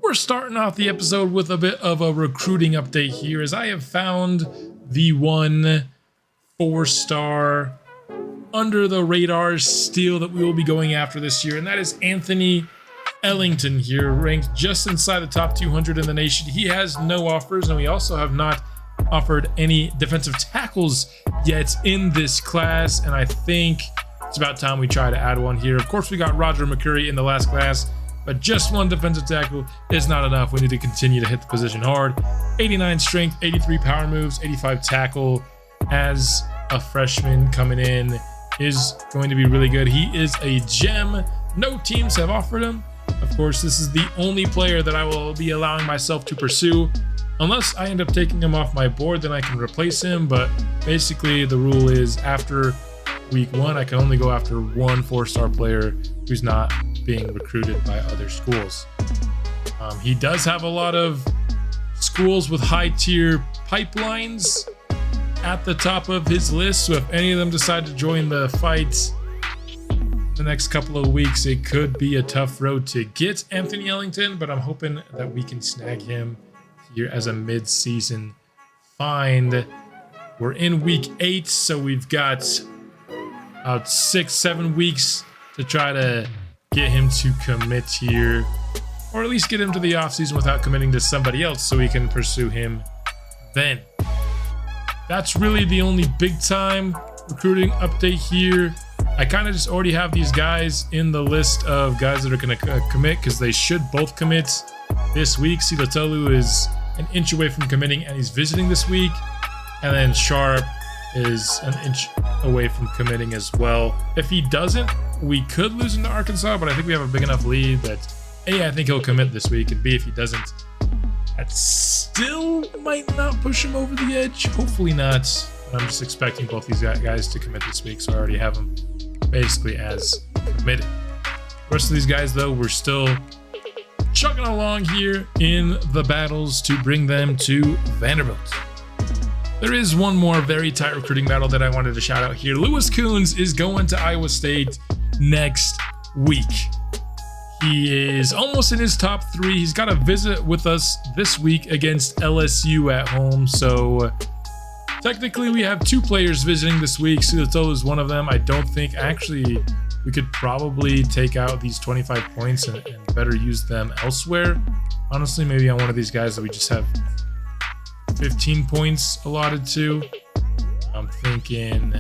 we're starting off the episode with a bit of a recruiting update here, as I have found the one 4-star under the radar steal that we will be going after this year, and that is Anthony Ellington here, ranked just inside the top 200 in the nation. He has no offers, and we also have not offered any defensive tackles yet in this class, and I think it's about time we try to add one here. Of course, we got Roger McCurry in the last class, but just one defensive tackle is not enough. We need to continue to hit the position hard. 89 strength, 83 power moves, 85 tackle. As a freshman coming in is going to be really good. He is a gem. No teams have offered him. Of course, this is the only player that I will be allowing myself to pursue. Unless I end up taking him off my board, then I can replace him. But basically, the rule is after week 1, I can only go after one 4-star player who's not being recruited by other schools. He does have a lot of schools with high tier pipelines at the top of his list, so if any of them decide to join the fight the next couple of weeks, it could be a tough road to get Anthony Ellington, but I'm hoping that we can snag him here as a mid-season find. We're in week 8, so we've got about 6-7 weeks to try to get him to commit here, or at least get him to the offseason without committing to somebody else so we can pursue him then. That's really the only big time recruiting update here. I kind of just already have these guys in the list of guys that are going to commit, because they should both commit this week. Silatolu is an inch away from committing, and he's visiting this week. And then Sharp is an inch away from committing as well. If he doesn't, we could lose him to Arkansas, but I think we have a big enough lead that A, I think he'll commit this week, and B, if he doesn't, that still might not push him over the edge. Hopefully not. I'm just expecting both these guys to commit this week, so I already have them basically as committed. The rest of these guys, though, we're still chugging along here in the battles to bring them to Vanderbilt. There is one more very tight recruiting battle that I wanted to shout out here. Lewis Coons is going to Iowa State next week. He is almost in his top 3. He's got a visit with us this week against LSU at home. So technically we have 2 players visiting this week. Silatolu is one of them. I don't think, actually, we could probably take out these 25 points and better use them elsewhere. Honestly, maybe on one of these guys that we just have 15 points allotted to. I'm thinking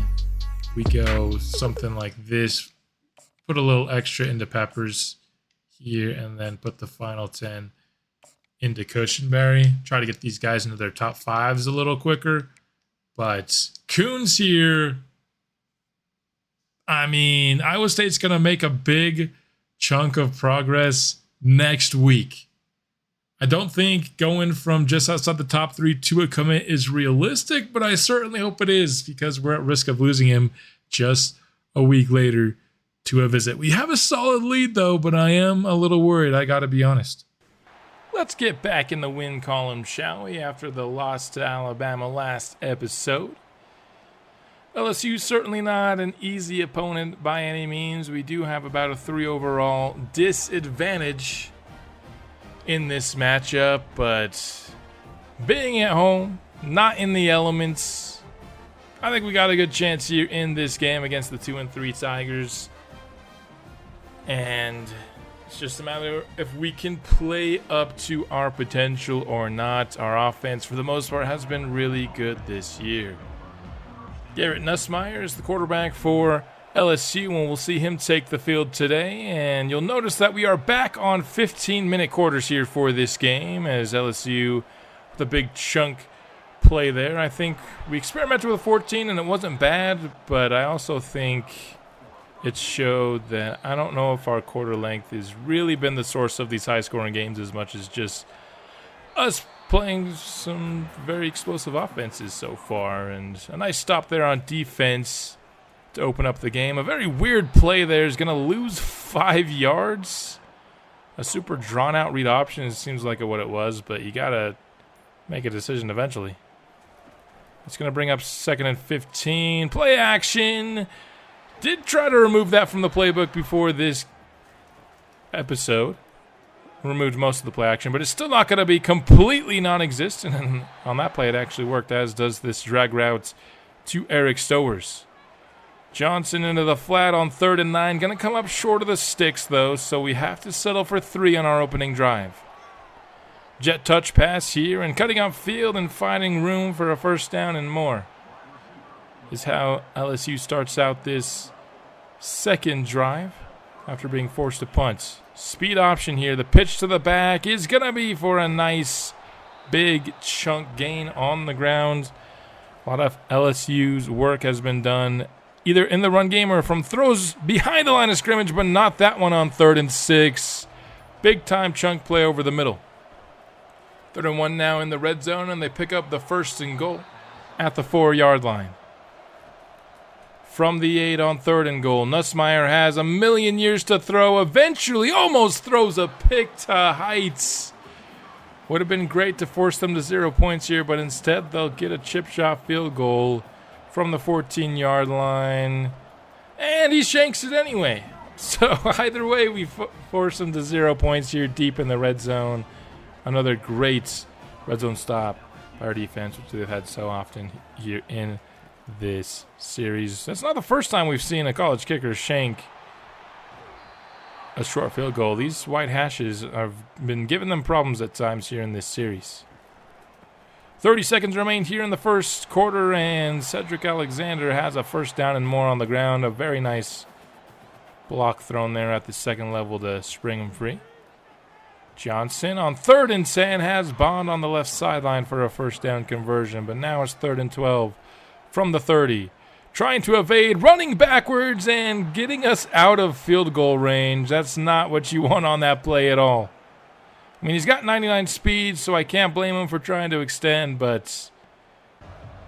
we go something like this. Put a little extra into Peppers here, and then put the final 10 into Cushenberry. Try to get these guys into their top 5s a little quicker. But Coons here, I mean, Iowa State's going to make a big chunk of progress next week. I don't think going from just outside the top 3 to a commit is realistic, but I certainly hope it is, because we're at risk of losing him just a week later to a visit. We have a solid lead, though, but I am a little worried, I gotta be honest. Let's get back in the win column, shall we, after the loss to Alabama last episode. LSU certainly not an easy opponent by any means. We do have about a 3 overall disadvantage in this matchup, but being at home, not in the elements, I think we got a good chance here in this game against the 2-3 Tigers. And it's just a matter of if we can play up to our potential or not. Our offense, for the most part, has been really good this year. Garrett Nussmeier is the quarterback for LSU, and we'll see him take the field today. And you'll notice that we are back on 15-minute quarters here for this game, as LSU with a big chunk play there. I think we experimented with 14, and it wasn't bad, but I also think it showed that I don't know if our quarter length has really been the source of these high-scoring games as much as just us playing some very explosive offenses so far. And a nice stop there on defense to open up the game. A very weird play there is going to lose 5 yards. A super drawn-out read option, it seems like what it was, but you got to make a decision eventually. It's going to bring up 2nd and 15. Play action. Did try to remove that from the playbook before this episode. removed most of the play action, but it's still not going to be completely non-existent. And on that play, it actually worked, as does this drag route to Eric Stowers. Johnson into the flat on 3rd and 9. Going to come up short of the sticks, though, so we have to settle for 3 on our opening drive. Jet touch pass here, and cutting upfield and finding room for a first down and more is how LSU starts out this second drive after being forced to punt. Speed option here. The pitch to the back is going to be for a nice big chunk gain on the ground. A lot of LSU's work has been done either in the run game or from throws behind the line of scrimmage, but not that one on 3rd and 6. Big time chunk play over the middle. 3rd and 1 now in the red zone, and they pick up the 1st and goal at the 4-yard line. From the 8 on 3rd and goal, Nussmeier has a million years to throw. Eventually almost throws a pick to Heights. Would have been great to force them to 0 points here, but instead they'll get a chip shot field goal from the 14-yard line. And he shanks it anyway. So either way, we force them to 0 points here deep in the red zone. Another great red zone stop by our defense, which they've had so often here in this series. That's not the first time we've seen a college kicker shank a short field goal. These white hashes have been giving them problems at times here in this series. 30 seconds remain here in the first quarter, and Cedric Alexander has a first down and more on the ground. A very nice block thrown there at the second level to spring him free. Johnson on 3rd and 10 has Bond on the left sideline for a first down conversion, but now it's 3rd and 12 from the 30. Trying to evade, running backwards, and getting us out of field goal range. That's not what you want on that play at all. I mean, he's got 99 speed, so I can't blame him for trying to extend, but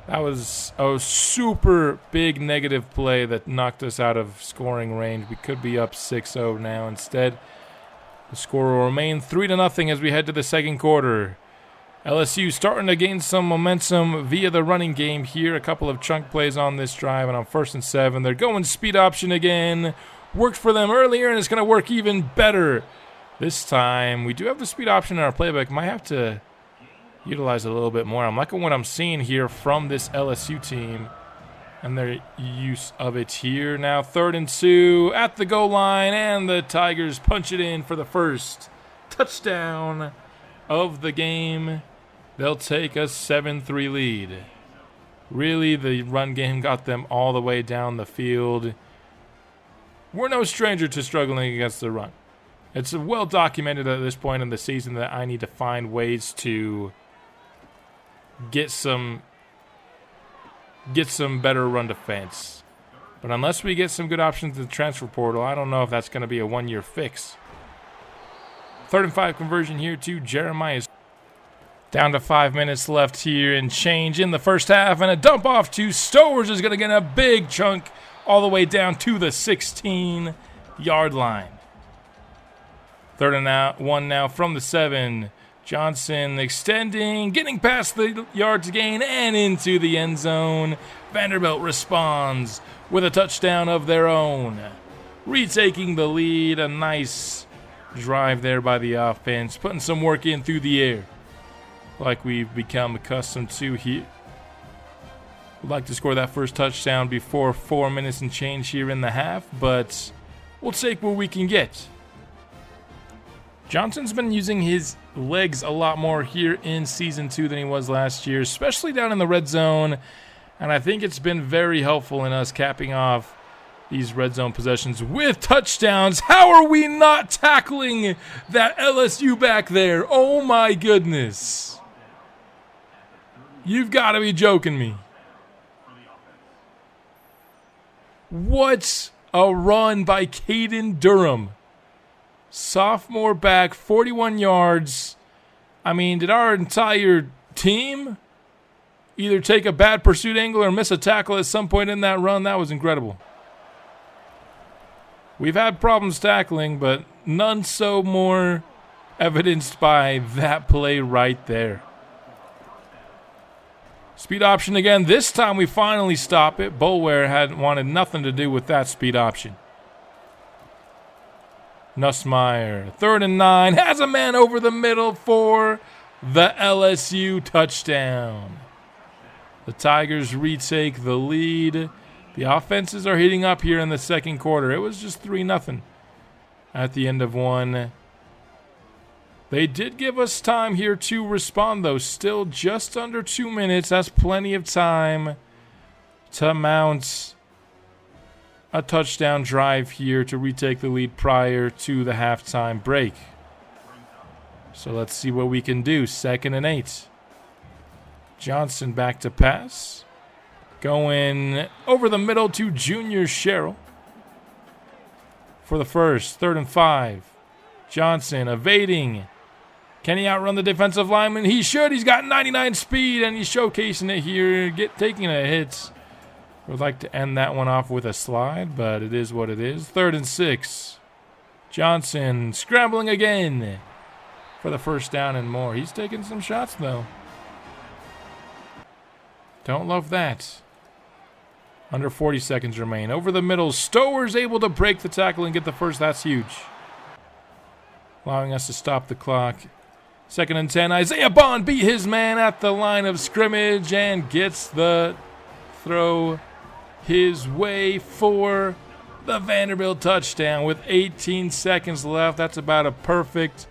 that was a super big negative play that knocked us out of scoring range. We could be up 6-0 now. Instead, the score will remain 3-0 as we head to the second quarter. LSU starting to gain some momentum via the running game here. A couple of chunk plays on this drive, and on 1st and 7, they're going speed option again. Worked for them earlier, and it's going to work even better this time. We do have the speed option in our playbook. Might have to utilize it a little bit more. I'm liking what I'm seeing here from this LSU team and their use of it here. Now 3rd and 2 at the goal line, and the Tigers punch it in for the first touchdown of the game. They'll take a 7-3 lead. Really, the run game got them all the way down the field. We're no stranger to struggling against the run. It's well documented at this point in the season that I need to find ways to get some better run defense. But unless we get some good options in the transfer portal, I don't know if that's going to be a one-year fix. 3rd and 5 conversion here to Jeremiah. Down to 5 minutes left here and change in the first half, and a dump off to Stowers is going to get a big chunk all the way down to the 16-yard line. 3rd and 1 now from the 7. Johnson extending, getting past the yards gain and into the end zone. Vanderbilt responds with a touchdown of their own, retaking the lead. A nice drive there by the offense, putting some work in through the air like we've become accustomed to here. We'd like to score that first touchdown before 4 minutes and change here in the half, but we'll take what we can get. Johnson's been using his legs a lot more here in Season 2 than he was last year, especially down in the red zone, and I think it's been very helpful in us capping off these red zone possessions with touchdowns. How are we not tackling that LSU back there? Oh my goodness. You've got to be joking me. What a run by Caden Durham. Sophomore back, 41 yards. I mean, did our entire team either take a bad pursuit angle or miss a tackle at some point in that run? That was incredible. We've had problems tackling, but none so more evidenced by that play right there. Speed option again. This time we finally stop it. Boulware had wanted nothing to do with that speed option. Nussmeier, 3rd and 9, has a man over the middle for the LSU touchdown. The Tigers retake the lead. The offenses are heating up here in the second quarter. It was just 3-0 at the end of one. They did give us time here to respond, though. Still just under 2 minutes. That's plenty of time to mount a touchdown drive here to retake the lead prior to the halftime break. So let's see what we can do. 2nd and 8. Johnson back to pass. Going over the middle to Junior Sherrill for the first. 3rd and 5. Johnson evading. Can he outrun the defensive lineman? He should. He's got 99 speed, and he's showcasing it here, taking a hit. Would like to end that one off with a slide, but it is what it is. 3rd and 6. Johnson scrambling again for the first down and more. He's taking some shots, though. Don't love that. Under 40 seconds remain. Over the middle, Stower's able to break the tackle and get the first. That's huge. Allowing us to stop the clock. 2nd and 10. Isaiah Bond beat his man at the line of scrimmage and gets the throw his way for the Vanderbilt touchdown with 18 seconds left. That's about a perfect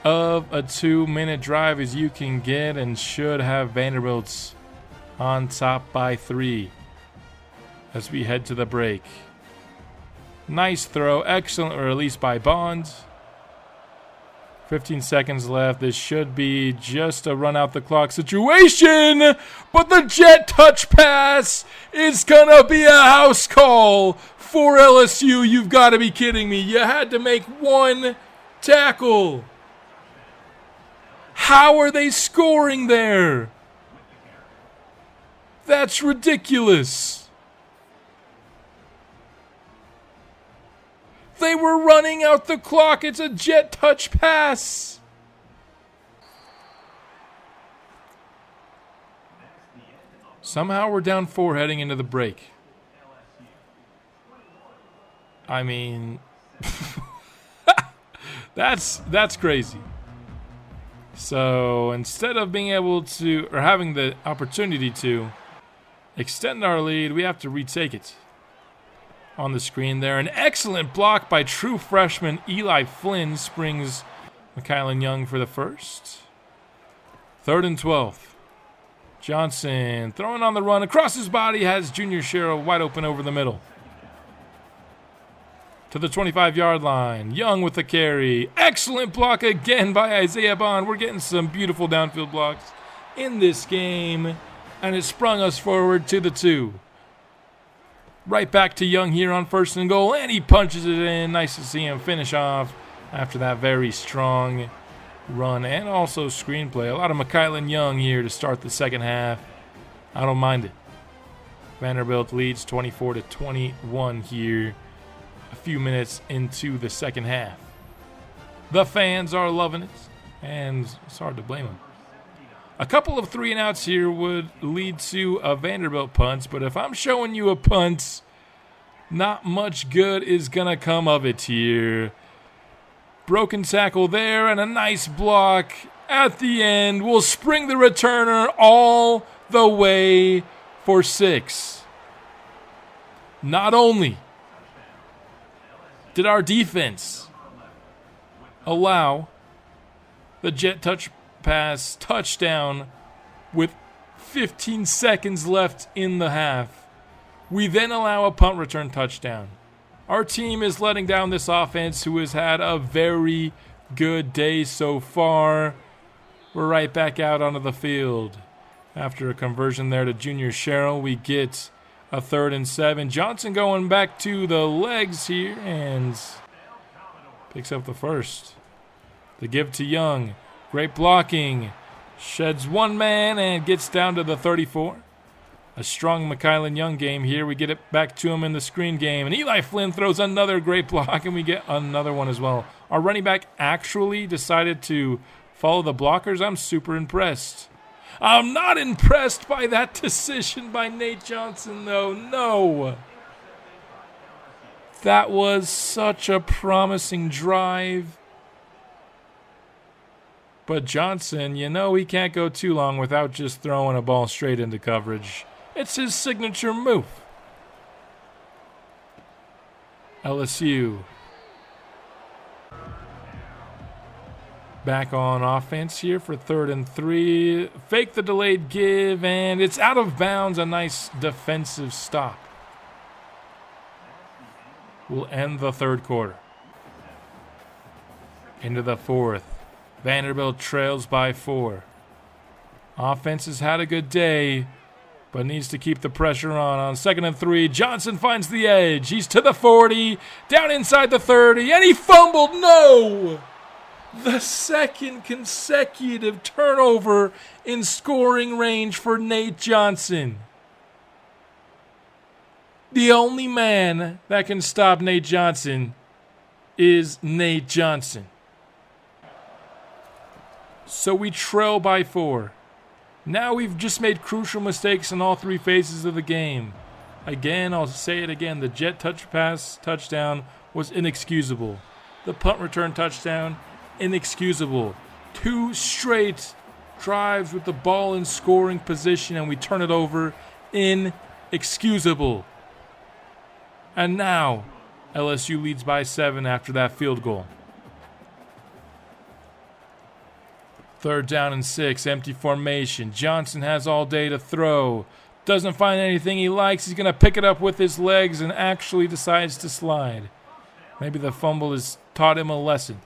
of a 2-minute drive as you can get, and should have Vanderbilt's on top by 3 as we head to the break. Nice throw. Excellent release by Bond. 15 seconds left. This should be just a run out the clock situation, but the jet touch pass is going to be a house call for LSU. You've got to be kidding me. You had to make one tackle. How are they scoring there? That's ridiculous. They were running out the clock. It's a jet touch pass. Somehow we're down 4 heading into the break. I mean, that's crazy. So instead of being able to, or having the opportunity to extend our lead, we have to retake it. On the screen there, an excellent block by true freshman Eli Flynn springs McKylan Young for the first. 3rd and 12. Johnson throwing on the run across his body, has Junior Sherrill wide open over the middle. To the 25-yard line. Young with the carry. Excellent block again by Isaiah Bond. We're getting some beautiful downfield blocks in this game, and it sprung us forward to the 2. Right back to Young here on 1st and goal, and he punches it in. Nice to see him finish off after that very strong run and also screenplay. A lot of McKylan Young here to start the second half. I don't mind it. Vanderbilt leads 24-21 here, a few minutes into the second half. The fans are loving it, and it's hard to blame them. A couple of 3-and-outs here would lead to a Vanderbilt punt, but if I'm showing you a punt, not much good is going to come of it here. Broken tackle there, and a nice block at the end will spring the returner all the way for 6. Not only did our defense allow the jet touch pass touchdown with 15 seconds left in the half, we then allow a punt return touchdown. Our team is letting down this offense, who has had a very good day so far. We're right back out onto the field. After a conversion there to Junior Sherrill, we get a 3rd and 7. Johnson going back to the legs here and picks up the first. The give to Young. Great blocking. Sheds one man and gets down to the 34. A strong McKylan Young game here. We get it back to him in the screen game. And Eli Flynn throws another great block, and we get another one as well. Our running back actually decided to follow the blockers. I'm super impressed. I'm not impressed by that decision by Nate Johnson, though. No. That was such a promising drive. But Johnson, you know he can't go too long without just throwing a ball straight into coverage. It's his signature move. LSU back on offense here for 3rd and 3. Fake the delayed give, and it's out of bounds. A nice defensive stop. We'll end the 3rd quarter. Into the 4th. Vanderbilt trails by 4. Offense has had a good day, but needs to keep the pressure on 2nd and 3. Johnson finds the edge. He's to the 40, down inside the 30, and he fumbled. No! The 2nd consecutive turnover in scoring range for Nate Johnson. The only man that can stop Nate Johnson is Nate Johnson. So we trail by 4. Now we've just made crucial mistakes in all 3 phases of the game. Again, I'll say it again, the jet touch pass touchdown was inexcusable. The punt return touchdown, inexcusable. 2 straight drives with the ball in scoring position and we turn it over, inexcusable. And now, LSU leads by 7 after that field goal. 3rd down and 6, empty formation. Johnson has all day to throw. Doesn't find anything he likes. He's going to pick it up with his legs and actually decides to slide. Maybe the fumble has taught him a lesson.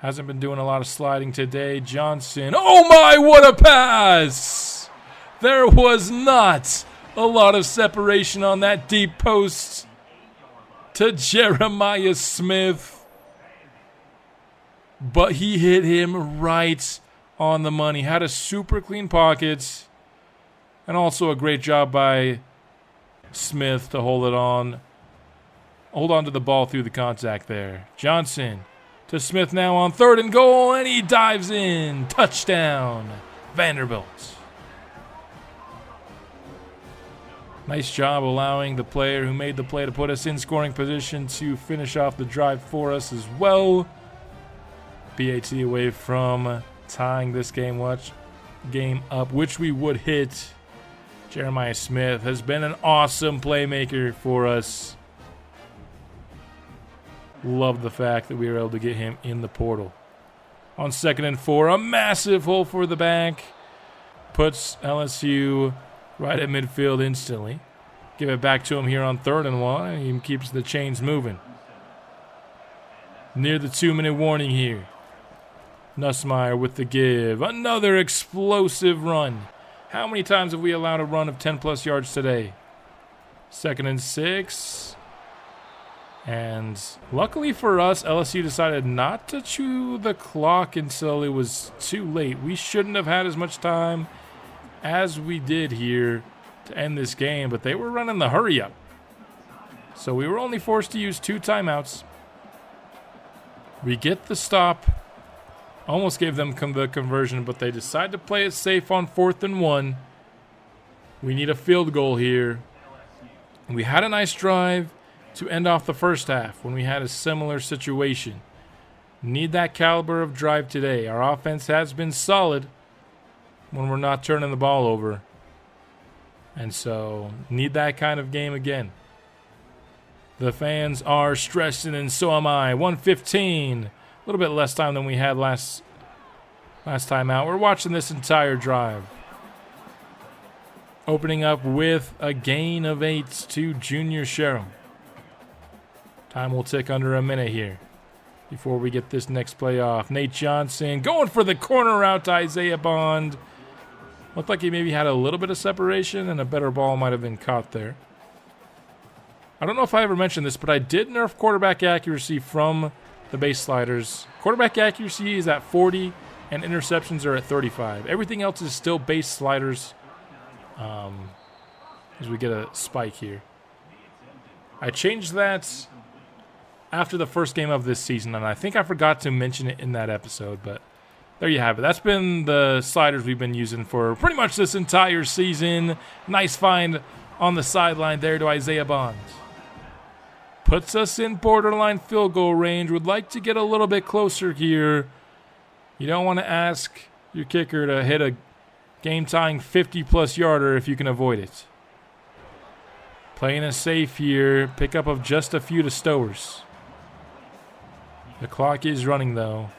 Hasn't been doing a lot of sliding today. Johnson, oh my, what a pass! There was not a lot of separation on that deep post to Jeremiah Smith. But he hit him right on the money. Had a super clean pocket. And also a great job by Smith to hold on to the ball through the contact there. Johnson to Smith now on 3rd and goal, and he dives in. Touchdown, Vanderbilt. Nice job allowing the player who made the play to put us in scoring position to finish off the drive for us as well. BAT away from tying this game up, which we would hit. Jeremiah Smith has been an awesome playmaker for us. Love the fact that we were able to get him in the portal. On 2nd and 4, a massive hole for the back. Puts LSU right at midfield instantly. Give it back to him here on 3rd and 1. And he keeps the chains moving. Near the 2-minute warning here. Nussmeier with the give. Another explosive run. How many times have we allowed a run of 10-plus yards today? 2nd and 6. And luckily for us, LSU decided not to chew the clock until it was too late. We shouldn't have had as much time as we did here to end this game, but they were running the hurry up. So we were only forced to use 2 timeouts. We get the stop. Almost gave them the conversion, but they decide to play it safe on 4th and 1. We need a field goal here. We had a nice drive to end off the first half when we had a similar situation. Need that caliber of drive today. Our offense has been solid when we're not turning the ball over. And so, need that kind of game again. The fans are stressing, and so am I. 1:15. A little bit less time than we had last time out. We're watching this entire drive. Opening up with a gain of 8 to Junior Sherrill. Time will tick under a minute here before we get this next play off. Nate Johnson going for the corner route to Isaiah Bond. Looked like he maybe had a little bit of separation and a better ball might have been caught there. I don't know if I ever mentioned this, but I did nerf quarterback accuracy from the base sliders. Quarterback accuracy is at 40 and interceptions are at 35. Everything else is still base sliders as we get a spike here. I changed that after the first game of this season, and I think I forgot to mention it in that episode, but there you have it. That's been the sliders we've been using for pretty much this entire season. Nice find on the sideline there to Isaiah Bond. Puts us in borderline field goal range. Would like to get a little bit closer here. You don't want to ask your kicker to hit a game-tying 50-plus yarder if you can avoid it. Playing it safe here. Pickup of just a few to Stowers. The clock is running, though.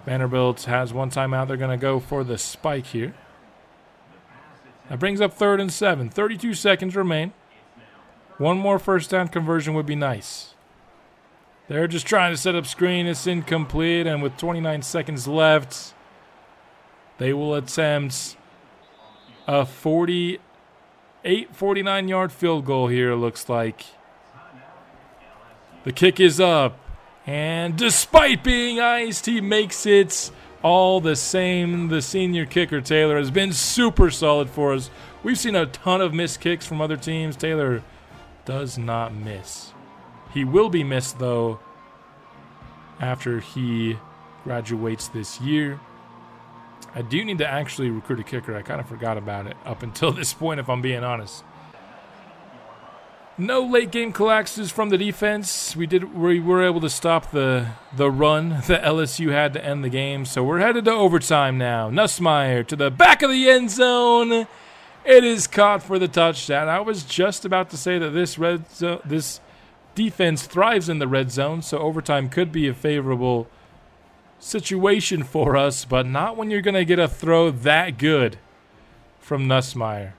Vanderbilt has one timeout. They're going to go for the spike here. That brings up 3rd and 7. 32 seconds remain. One more first down conversion would be nice. They're just trying to set up screen. It's incomplete, and with 29 seconds left, they will attempt a 49-yard field goal here, it looks like. The kick is up, and despite being iced, he makes it all the same. The senior kicker, Taylor, has been super solid for us. We've seen a ton of missed kicks from other teams. Taylor does not miss. He will be missed, though, after he graduates this year. I do need to actually recruit a kicker. I kind of forgot about it up until this point, if I'm being honest. No late game collapses from the defense. We were able to stop the run that LSU had to end the game. So we're headed to overtime now. Nussmeier to the back of the end zone. It is caught for the touchdown. I was just about to say that this defense thrives in the red zone, so overtime could be a favorable situation for us, but not when you're going to get a throw that good from Nussmeier.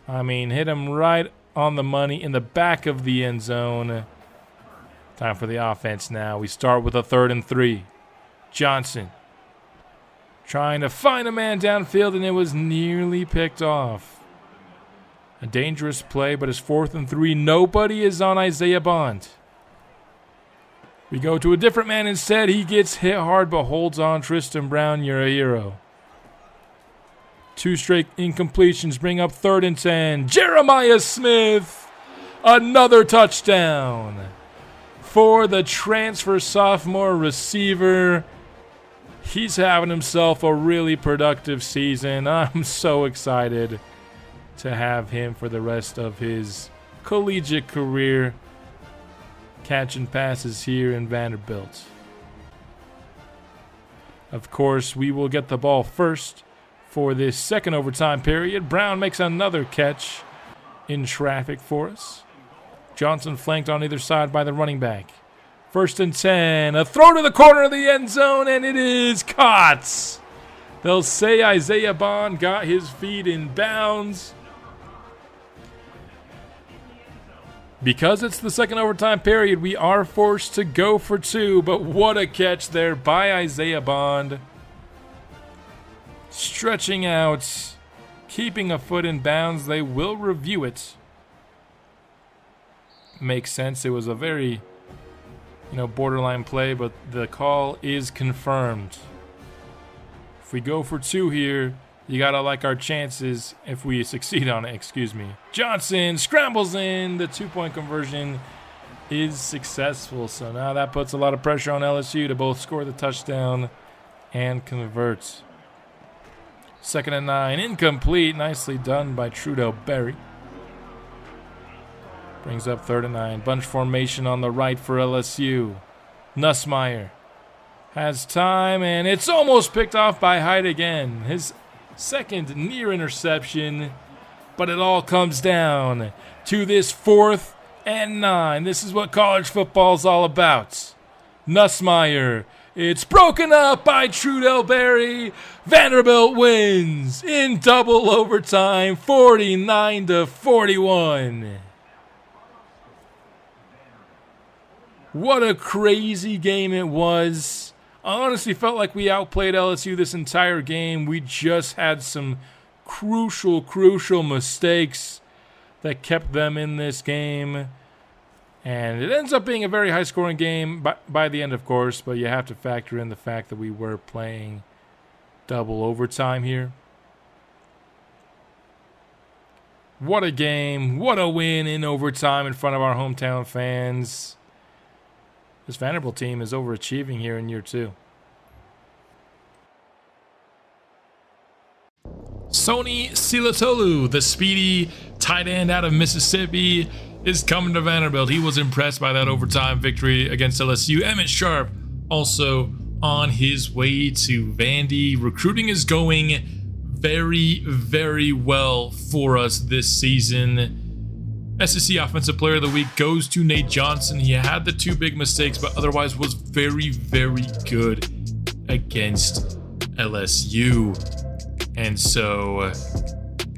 I mean, hit him right on the money in the back of the end zone. Time for the offense now. We start with a 3rd and 3. Johnson trying to find a man downfield, and it was nearly picked off. A dangerous play, but it's 4th and 3. Nobody is on Isaiah Bond. We go to a different man instead. He gets hit hard, but holds on. Tristan Brown, you're a hero. 2 straight incompletions bring up 3rd and 10. Jeremiah Smith, another touchdown for the transfer sophomore receiver. He's having himself a really productive season. I'm so excited to have him for the rest of his collegiate career, catching passes here in Vanderbilt. Of course, we will get the ball first for this second overtime period. Brown makes another catch in traffic for us. Johnson flanked on either side by the running back. 1st and 10. A throw to the corner of the end zone, and it is caught. They'll say Isaiah Bond got his feet in bounds. Because it's the second overtime period, we are forced to go for 2, but what a catch there by Isaiah Bond. Stretching out, keeping a foot in bounds. They will review it. Makes sense. It was a very, borderline play, but the call is confirmed. If we go for 2 here, you got to like our chances if we succeed on it, Johnson scrambles in. The 2-point conversion is successful. So now that puts a lot of pressure on LSU to both score the touchdown and convert. 2nd and 9, incomplete. Nicely done by Trudell Berry. Brings up 3rd and 9. Bunch formation on the right for LSU. Nussmeier has time, and it's almost picked off by Hyde again. His second near interception, but it all comes down to this 4th and 9. This is what college football's all about. Nussmeier. It's broken up by Trudell Berry. Vanderbilt wins in double overtime, 49-41. What a crazy game it was. I honestly felt like we outplayed LSU this entire game. We just had some crucial mistakes that kept them in this game. And it ends up being a very high-scoring game by the end, of course, but you have to factor in the fact that we were playing double overtime here. What a game. What a win in overtime in front of our hometown fans. This Vanderbilt team is overachieving here in year 2. Sony Silatolu, the speedy tight end out of Mississippi, is coming to Vanderbilt. He was impressed by that overtime victory against LSU. Emmett Sharp also on his way to Vandy. Recruiting is going very, very well for us this season. SEC Offensive Player of the Week goes to Nate Johnson. He had the 2 big mistakes, but otherwise was very, very good against LSU. And so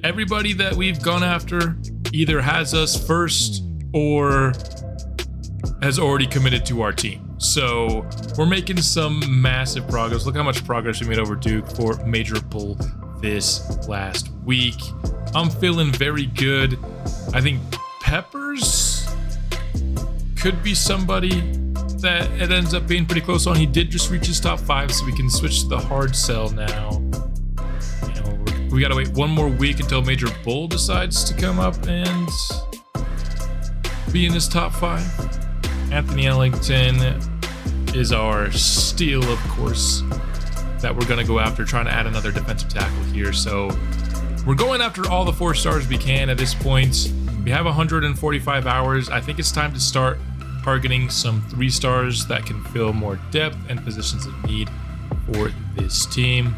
everybody that we've gone after either has us first or has already committed to our team. So we're making some massive progress. Look how much progress we made over Duke for Major Bull this last week. I'm feeling very good. I think Peppers could be somebody that it ends up being pretty close on. He did just reach his top 5, so we can switch to the hard sell now. You know, we gotta wait 1 more week until Major Bull decides to come up and be in his top 5. Anthony Ellington is our steal, of course, that we're gonna go after, trying to add another defensive tackle here. So we're going after all the 4 stars we can at this point. We have 145 hours. I think it's time to start targeting some 3 stars that can fill more depth and positions of need for this team.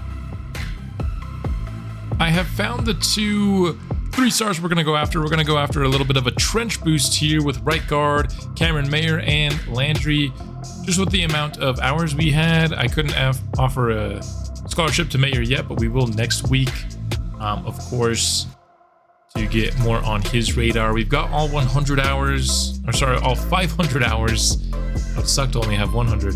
I have found the 2 3 stars we're going to go after. We're going to go after a little bit of a trench boost here with right guard Cameron Mayer and Landry. Just with the amount of hours we had, I couldn't offer a scholarship to Mayer yet, but we will next week, of course, to get more on his radar. We've got all 100 hours, or sorry, all 500 hours. It sucked to only have 100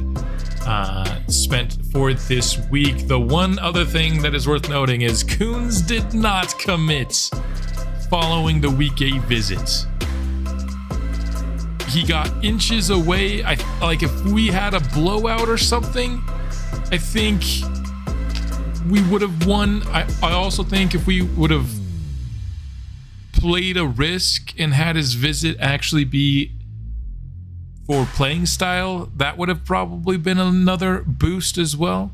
spent for this week. The one other thing that is worth noting is Coons did not commit following the week 8 visit. He got inches away. Like if we had a blowout or something, I think we would have won. I also think if we would have played a risk and had his visit actually be for playing style, that would have probably been another boost as well.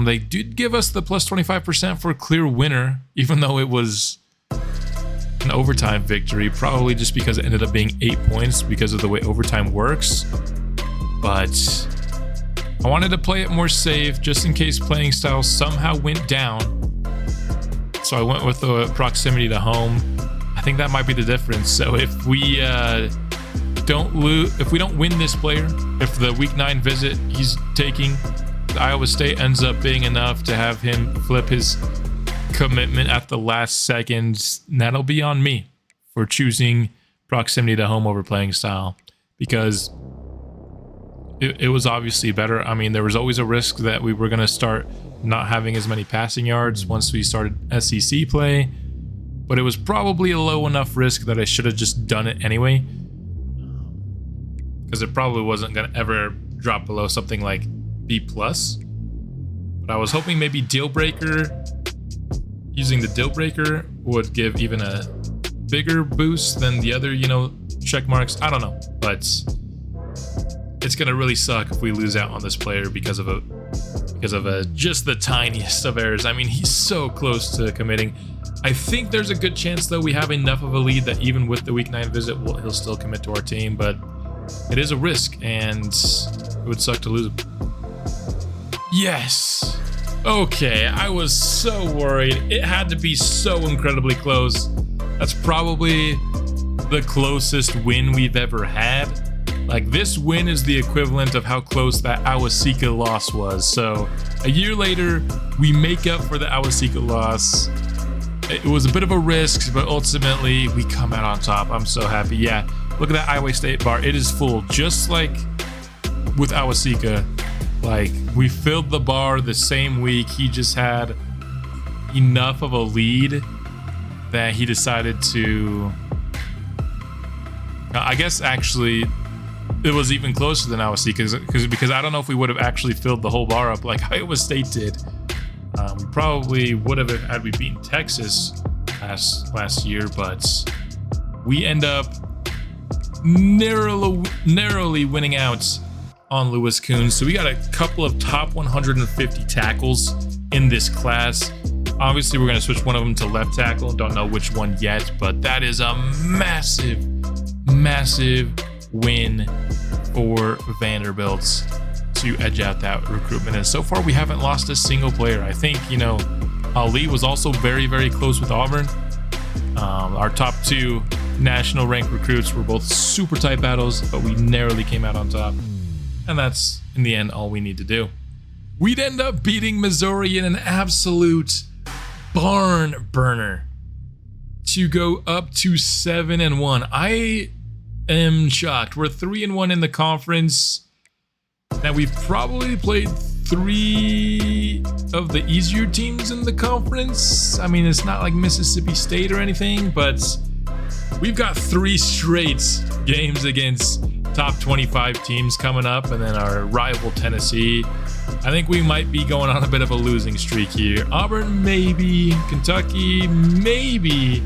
They did give us the plus 25% for clear winner, even though it was an overtime victory, probably just because it ended up being 8 points because of the way overtime works. But I wanted to play it more safe just in case playing style somehow went down. So I went with the proximity to home. I think that might be the difference. So if we don't win this player, if the week 9 visit he's taking, Iowa State ends up being enough to have him flip his commitment at the last second, that'll be on me for choosing proximity to home over playing style, because it was obviously better. I mean, there was always a risk that we were going to start not having as many passing yards once we started SEC play, but it was probably a low enough risk that I should have just done it anyway, because it probably wasn't going to ever drop below something like B+. But I was hoping maybe deal breaker, using the deal breaker would give even a bigger boost than the other, check marks. I don't know, but it's gonna really suck if we lose out on this player because of just the tiniest of errors. I mean, he's so close to committing. I think there's a good chance though we have enough of a lead that even with the week 9 visit, he'll still commit to our team, but it is a risk and it would suck to lose him. Yes. Okay, I was so worried. It had to be so incredibly close. That's probably the closest win we've ever had. Like, this win is the equivalent of how close that Awasika loss was. So a year later, we make up for the Awasika loss. It was a bit of a risk, but ultimately we come out on top. I'm so happy. Yeah, look at that Iowa State bar. It is full, just like with Awasika. Like, we filled the bar the same week. He just had enough of a lead that he decided to... I guess actually it was even closer than Awasika, because I don't know if we would have actually filled the whole bar up like Iowa State did. We probably would have had we beaten Texas last year, but we end up narrowly winning out on Lewis Coons. So we got a couple of top 150 tackles in this class. Obviously, we're going to switch one of them to left tackle. Don't know which one yet, but that is a massive massive win for Vanderbilt to edge out that recruitment. And so far, we haven't lost a single player. I think, you know, Ali was also very, very close with Auburn. Our top two national ranked recruits were both super tight battles, but we narrowly came out on top. And that's, in the end, all we need to do. We'd end up beating Missouri in an absolute barn burner to go up to 7-1. I am shocked. We're 3-1 in the conference. Now, we've probably played 3 of the easier teams in the conference. I mean, it's not like Mississippi State or anything, but we've got 3 straight games against top 25 teams coming up, and then our rival Tennessee. I think we might be going on a bit of a losing streak here. Auburn, maybe. Kentucky, maybe.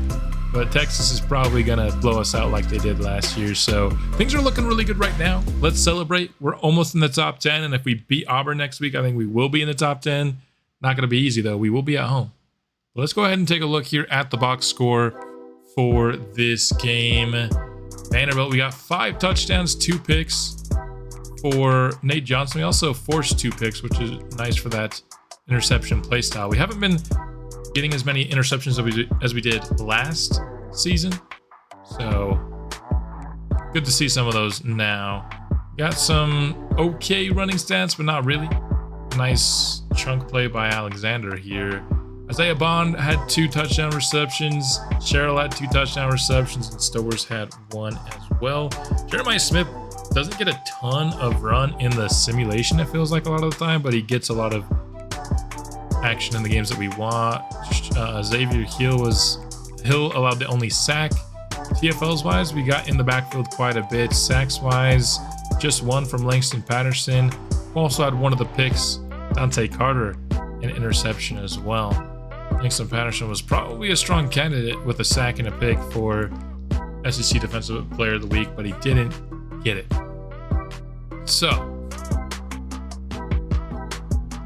But Texas is probably going to blow us out like they did last year. So things are looking really good right now. Let's celebrate. We're almost in the top 10. And if we beat Auburn next week, I think we will be in the top 10. Not going to be easy, though. We will be at home. But let's go ahead and take a look here at the box score for this game. Vanderbilt, we got 5 touchdowns, 2 picks for Nate Johnson. We also forced 2 picks, which is nice for that interception play style. We haven't been getting as many interceptions as we did last season, so good to see some of those now. Got some okay running stats, but not really. Nice chunk play by Alexander here. Isaiah Bond had 2 touchdown receptions. Sherrill had 2 touchdown receptions, and Stowers had 1 as well. Jeremiah Smith doesn't get a ton of run in the simulation, it feels like a lot of the time, but he gets a lot of action in the games that we want. Xavier Hill allowed the only sack. TFLs wise, we got in the backfield quite a bit. Sacks wise, just 1 from Langston Patterson. We also had 1 of the picks. Dante Carter, an interception as well. Langston Patterson was probably a strong candidate with a sack and a pick for SEC Defensive Player of the Week, but he didn't get it. So,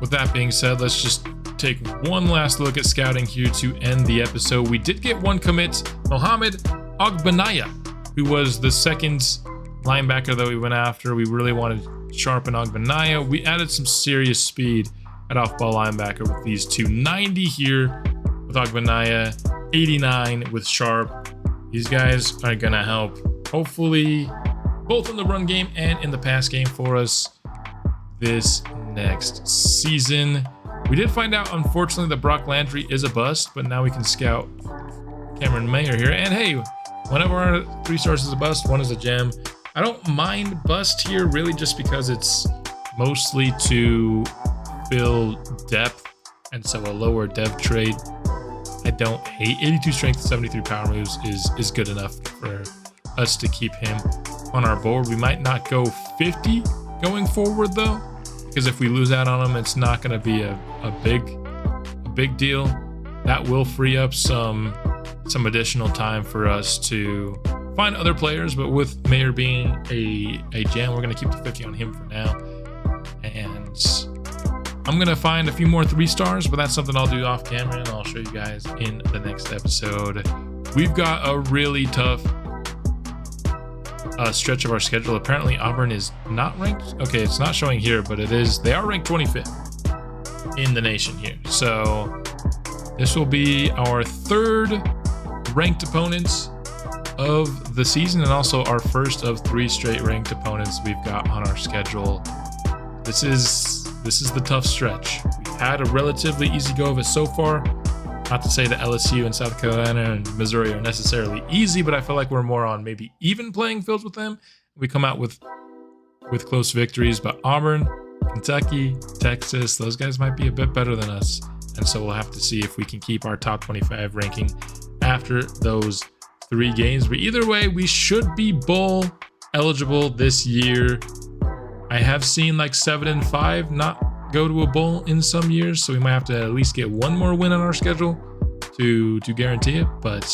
with that being said, let's just take one last look at scouting here to end the episode. We did get 1 commit, Mohamed Ogbenaya, who was the second linebacker that we went after. We really wanted Sharp and Ogbenaya. We added some serious speed at off-ball linebacker with these 2. 90 here with Ogbenaya, 89 with Sharp. These guys are going to help, hopefully, both in the run game and in the pass game for us this next season. We did find out, unfortunately, that Brock Landry is a bust, but now we can scout Cameron Mayer here. And hey, one of our 3 stars is a bust, 1 is a gem. I don't mind bust here, really, just because it's mostly to fill depth, and so a lower dev trade I don't hate. 82 strength, 73 power moves is good enough for us to keep him on our board. We might not go 50 going forward, though, because if we lose out on him, it's not going to be a big deal. That will free up some additional time for us to find other players, but with Mayer being a gem, we're going to keep the 50 on him for now. And I'm going to find a few more 3 stars, but that's something I'll do off camera, and I'll show you guys in the next episode. We've got a really tough stretch of our schedule. Apparently Auburn is not ranked. Okay, it's not showing here, but it is. They are ranked 25th in the nation here. So this will be our 3rd ranked opponent of the season, and also our first of 3 straight ranked opponents we've got on our schedule. This is the tough stretch. We've had a relatively easy go of it so far. Not to say that LSU and South Carolina and Missouri are necessarily easy, but I feel like we're more on maybe even playing fields with them. We come out with close victories, but Auburn, Kentucky, Texas, those guys might be a bit better than us. And so we'll have to see if we can keep our top 25 ranking after those 3 games. But either way, we should be bowl eligible this year. I have seen like 7-5 not go to a bowl in some years, so we might have to at least get 1 more win on our schedule to guarantee it. But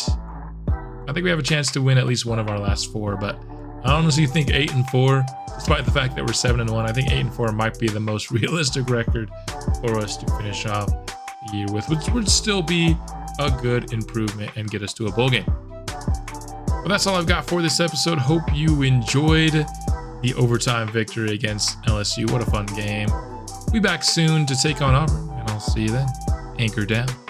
I think we have a chance to win at least one of our last 4. But I honestly think 8-4, despite the fact that we're 7-1, I think 8-4 might be the most realistic record for us to finish off the year with, which would still be a good improvement and get us to a bowl game. But that's all I've got for this episode. Hope you enjoyed the overtime victory against LSU. What a fun game. We'll be back soon to take on Auburn, and I'll see you then. Anchor down.